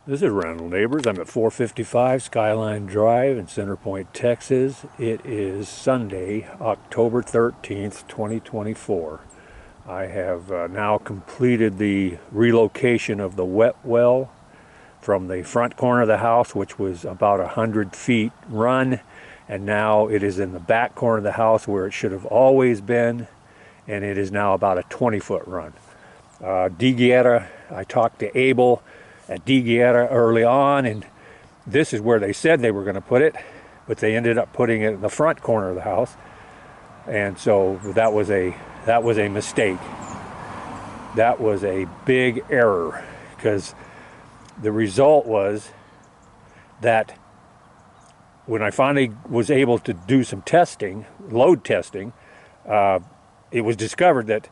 This is Randall Neighbors. I'm at 455 Skyline Drive in Center Point, Texas. It is Sunday, October 13th, 2024. I have now completed the relocation of the wet well from the front corner of the house, which was about 100 feet run, and now it is in the back corner of the house where it should have always been, and it is now about a 20-foot run. Digieta, I talked to Abel at Digieta early on, and this is where they said they were going to put it, but they ended up putting it in the front corner of the house, and so that was a mistake. That was a big error, because the result was that when I finally was able to do some testing, load testing, it was discovered that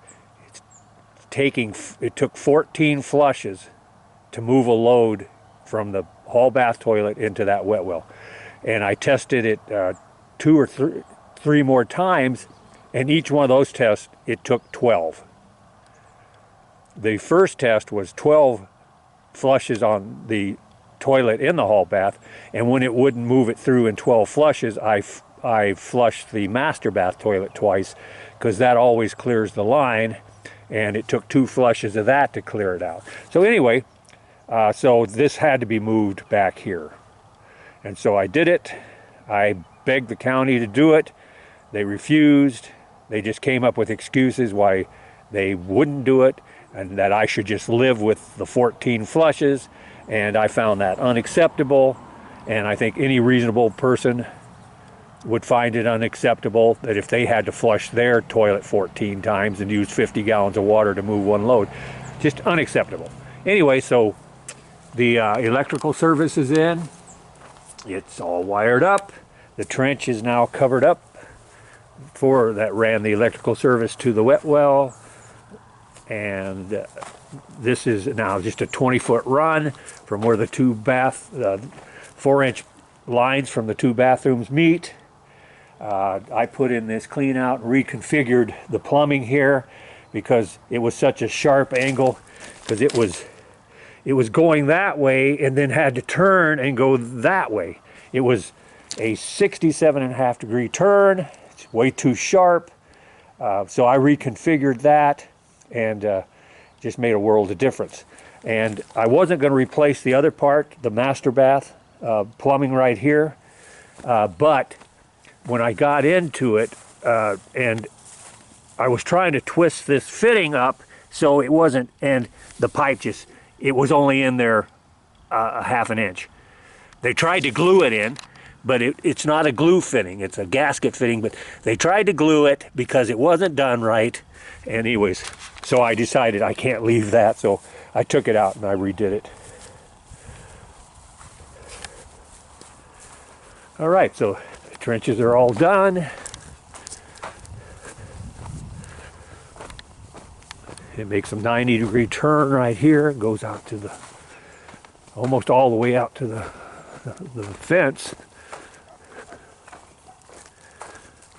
it took 14 flushes to move a load from the hall bath toilet into that wet well. And I tested it 2 or 3 more times, and each one of those tests, it took 12. The first test was 12 flushes on the toilet in the hall bath, and when it wouldn't move it through in 12 flushes, I flushed the master bath toilet twice, because that always clears the line, and it took 2 flushes of that to clear it out. So anyway, so this had to be moved back here. And so I did it. I begged the county to do it. They refused. They just came up with excuses why they wouldn't do it, and that I should just live with the 14 flushes. And I found that unacceptable. And I think any reasonable person would find it unacceptable that if they had to flush their toilet 14 times and use 50 gallons of water to move one load, just unacceptable. Anyway, so the electrical service is in. It's all wired up. The trench is now covered up that ran the electrical service to the wet well. And this is now just a 20-foot run from where the 4-inch lines from the 2 bathrooms meet. I put in this clean out and reconfigured the plumbing here because it was such a sharp angle, because it was going that way and then had to turn and go that way. It was a 67.5 degree turn. It's way too sharp. So I reconfigured that, and just made a world of difference. And I wasn't going to replace the other part, the master bath plumbing right here, but when I got into it, and I was trying to twist this fitting up so it wasn't, and the pipe it was only in there a ½ an inch. They tried to glue it in, but it's not a glue fitting, it's a gasket fitting, but they tried to glue it because it wasn't done right. Anyways, so I decided I can't leave that, so I took it out and I redid it. All right, so the trenches are all done. It makes a 90-degree turn right here. It goes out to almost all the way out to the fence.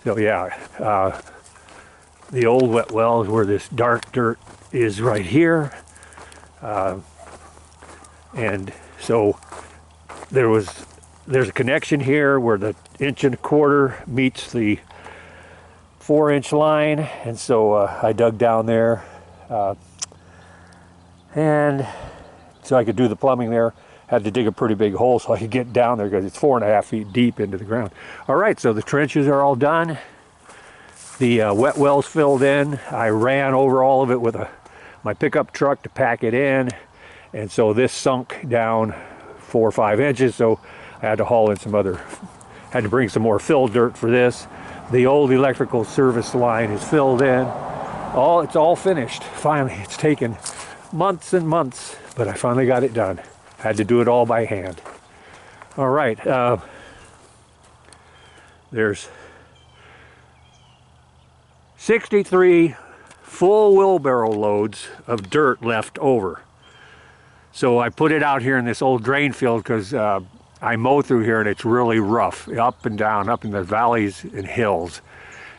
So yeah, the old wet well is where this dark dirt is right here. And so there's a connection here where the 1.25 inch meets the 4-inch line, and so I dug down there, and so I could do the plumbing there. Had to dig a pretty big hole so I could get down there because it's 4.5 feet deep into the ground. All right, so the trenches are all done. The wet well's filled in. I ran over all of it with my pickup truck to pack it in, and so this sunk down 4 or 5 inches, so I had to haul in had to bring some more fill dirt for this. The old electrical service line is filled in. It's all finished. Finally, it's taken months and months, but I finally got it done. Had to do it all by hand. All right, there's 63 full wheelbarrow loads of dirt left over. So I put it out here in this old drain field because I mow through here and it's really rough, up and down, up in the valleys and hills.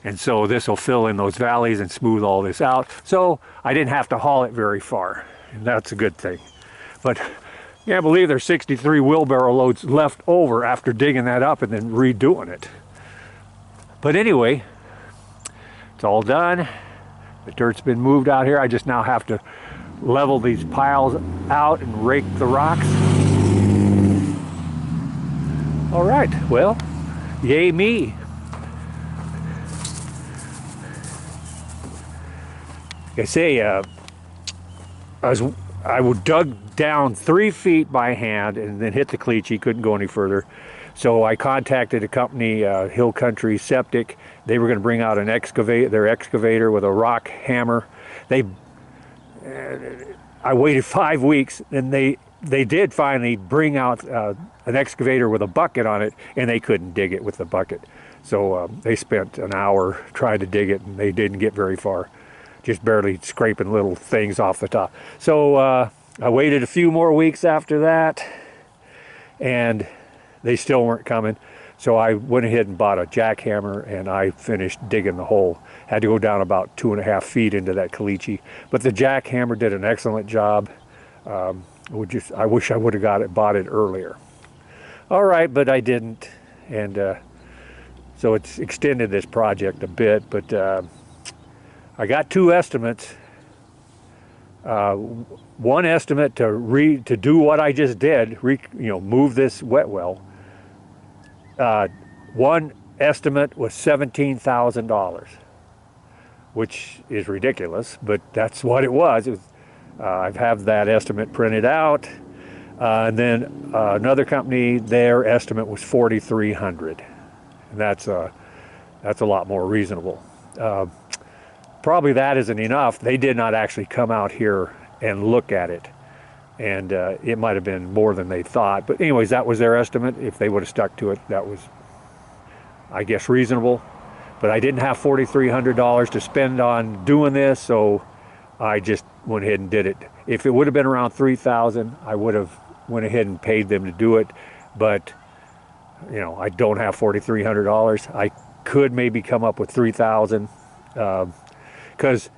And so this will fill in those valleys and smooth all this out. So I didn't have to haul it very far, and that's a good thing. But Can't believe there's 63 wheelbarrow loads left over after digging that up and then redoing it. But anyway, it's all done. The dirt's been moved out here. I just now have to level these piles out and rake the rocks. All right, well, yay me. Like I say, I would dug down 3 feet by hand and then hit the cleachy, couldn't go any further. So I contacted a company, Hill Country Septic. They were going to bring out their excavator with a rock hammer. I waited 5 weeks, and they did finally bring out an excavator with a bucket on it, and they couldn't dig it with the bucket. So they spent an hour trying to dig it, and they didn't get very far, just barely scraping little things off the top. So I waited a few more weeks after that, and they still weren't coming. So I went ahead and bought a jackhammer, and I finished digging the hole. Had to go down about 2.5 feet into that caliche. But the jackhammer did an excellent job. I wish I would have bought it earlier. All right, but I didn't. And so it's extended this project a bit, but I got 2 estimates. One estimate to do what I just did, move this wet well. One estimate was $17,000, which is ridiculous, but that's what it was. I have that estimate printed out. And then another company, their estimate was $4,300, and that's a lot more reasonable. Probably that isn't enough. They did not actually come out here and look at it, and it might have been more than they thought. But anyways, that was their estimate. If they would have stuck to it, that was, I guess, reasonable. But I didn't have $4,300 to spend on doing this, so I just went ahead and did it. If it would have been around $3,000, I would have went ahead and paid them to do it. But I don't have $4,300. I could maybe come up with $3,000. Because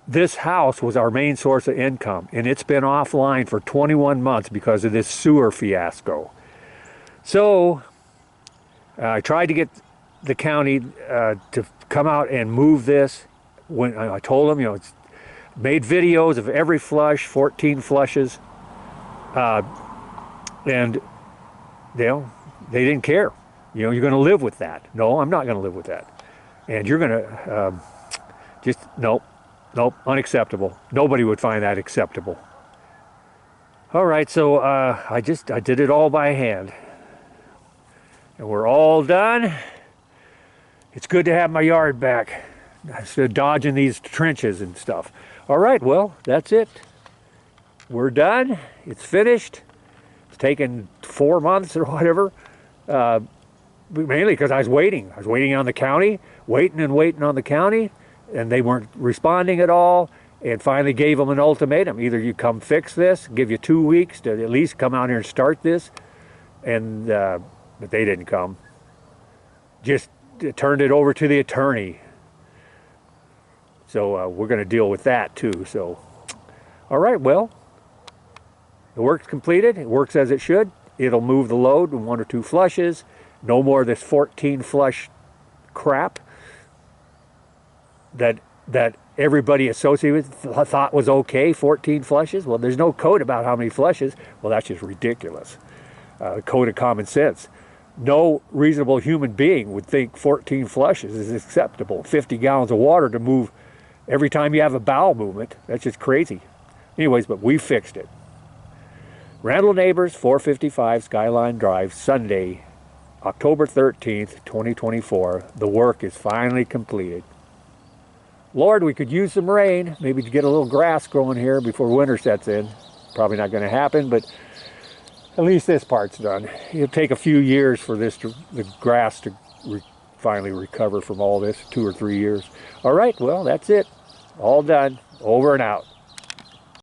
this house was our main source of income, and it's been offline for 21 months because of this sewer fiasco. So I tried to get the county to come out and move this. When I told them, it's made videos of every flush, 14 flushes, and they didn't care. You're going to live with that. No, I'm not going to live with that. And you're going to nope, unacceptable. Nobody would find that acceptable. All right, so I did it all by hand. And we're all done. It's good to have my yard back. Instead of dodging these trenches and stuff. All right, well, that's it. We're done. It's finished. It's taken 4 months or whatever. Mainly because I was waiting. I was waiting on the county, waiting on the county, and they weren't responding at all, and finally gave them an ultimatum. Either you come fix this, give you 2 weeks to at least come out here and start this, and but they didn't come. Just turned it over to the attorney. So we're going to deal with that too. So, all right, well, the work's completed. It works as it should. It'll move the load in 1 or 2 flushes. No more of this 14 flush crap that everybody associated with thought was okay, 14 flushes. Well, there's no code about how many flushes. Well, that's just ridiculous. Code of common sense. No reasonable human being would think 14 flushes is acceptable. 50 gallons of water to move every time you have a bowel movement. That's just crazy. Anyways, but we fixed it. Randall Neighbors, 455 Skyline Drive, Sunday, October 13th, 2024. The work is finally completed. Lord, we could use some rain, maybe to get a little grass growing here before winter sets in. Probably not going to happen, but at least this part's done. It'll take a few years for the grass to finally recover from all this, 2 or 3 years. All right, well, that's it. All done. Over and out.